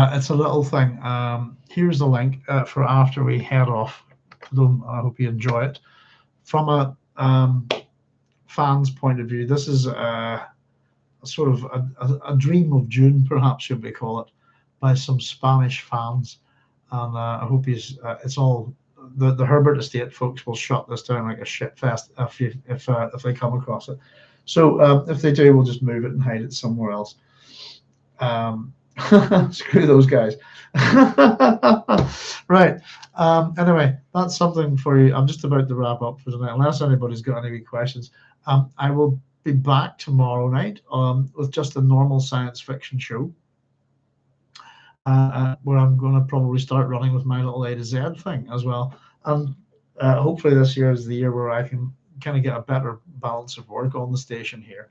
Speaker 1: It's a little thing. Here's the link for after we head off. I hope you enjoy it. From a fan's point of view, this is a sort of a dream of Dune, perhaps should we call it, by some Spanish fans. And I hope it's all the Herbert estate folks will shut this down like a shit fest if they come across it. So if they do, we'll just move it and hide it somewhere else. Screw those guys. Right. Anyway, that's something for you. I'm just about to wrap up for tonight. Unless anybody's got any questions, I will be back tomorrow night with just a normal science fiction show. Where I'm going to probably start running with my little A to Z thing as well. And hopefully this year is the year where I can kind of get a better balance of work on the station here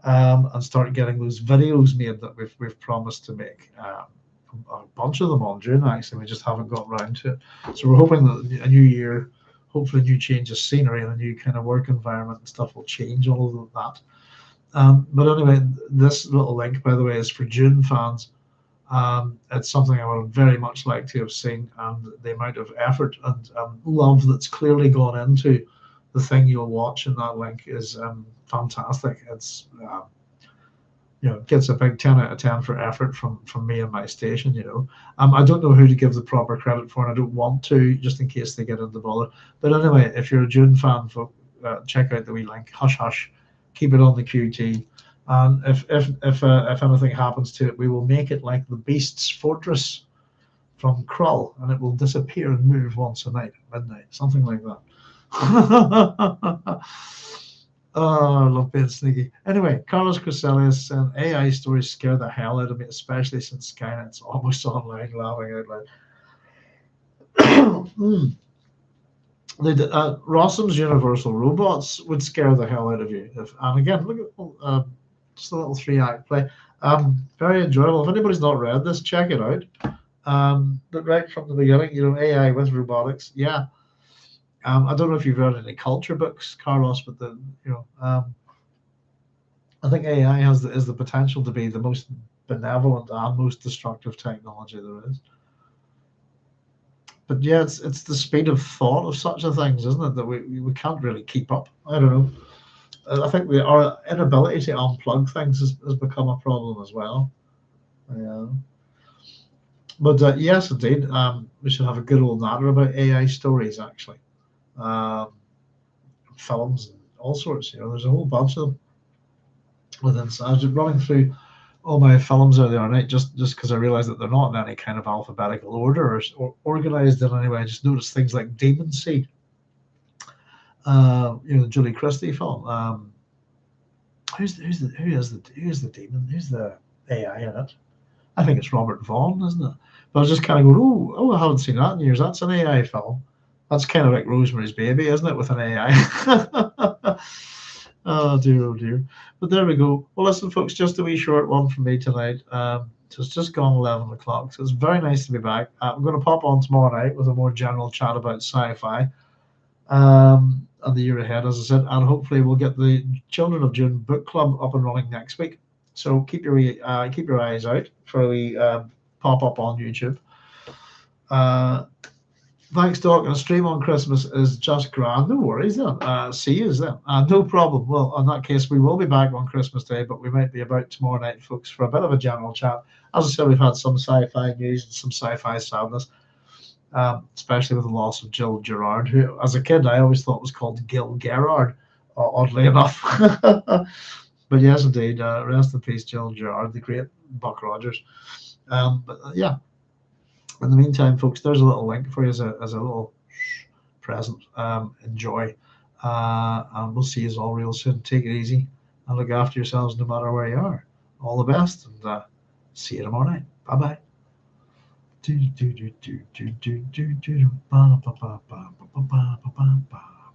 Speaker 1: and start getting those videos made that we've promised to make. A bunch of them on Dune, actually. We just haven't got around to it. So we're hoping that a new year, hopefully a new change of scenery and a new kind of work environment and stuff will change all of that. But anyway, this little link, by the way, is for Dune fans. It's something I would very much like to have seen, and the amount of effort and love that's clearly gone into the thing you'll watch in that link is fantastic. It's it gets a big 10 out of 10 for effort from me and my station. I don't know who to give the proper credit for, and I don't want to, just in case they get into bother. But anyway, if you're a Dune fan, check out the wee link. Hush hush, keep it on the QT. And if anything happens to it, we will make it like the Beast's Fortress from Krull, and it will disappear and move once a night at midnight, something like that. Oh, I love being sneaky. Anyway, Carlos Crescelius and AI stories scare the hell out of me, especially since Skynet's almost online, laughing out loud. Rossum's Universal Robots would scare the hell out of you. And again, look at just a little 3-act play. Very enjoyable. If anybody's not read this, check it out. But right from the beginning, AI with robotics. Yeah. I don't know if you've read any culture books, Carlos, but I think AI is the potential to be the most benevolent and most destructive technology there is. But yeah, it's the speed of thought of such a things, isn't it, that we can't really keep up. I don't know. I think our inability to unplug things has become a problem as well. Yeah. But yes, indeed, we should have a good old natter about AI stories, actually. Um, Films and all sorts. There's a whole bunch of them within. So I was just running through all my films the other night just because I realised that they're not in any kind of alphabetical order or organised in any way. I just noticed things like Demon Seed, the Julie Christie film. Who's the demon? Who's the AI in it? I think it's Robert Vaughn, isn't it? But I was just kind of going, I haven't seen that in years. That's an AI film. That's kind of like Rosemary's Baby, isn't it, with an AI? Oh dear, oh dear. But there we go. Well, listen, folks, just a wee short one from me tonight. So it's just gone 11 o'clock. So it's very nice to be back. I'm going to pop on tomorrow night with a more general chat about sci-fi and the year ahead, as I said. And hopefully we'll get the Children of Dune book club up and running next week. So keep your eyes out for a wee pop up on YouTube. Thanks, Doc. And a stream on Christmas is just grand. No worries then. See you then. No problem. Well, in that case, we will be back on Christmas Day, but we might be about tomorrow night, folks, for a bit of a general chat. As I said, we've had some sci-fi news and some sci-fi sadness, especially with the loss of Jill Gerard, who, as a kid, I always thought was called Gil Gerard, oddly enough. But yes, indeed, rest in peace, Jill Gerard, the great Buck Rogers. But yeah. In the meantime, folks, there's a little link for you as a little present. Enjoy. And we'll see you all real soon. Take it easy and look after yourselves no matter where you are. All the best, and see you tomorrow night. Bye bye.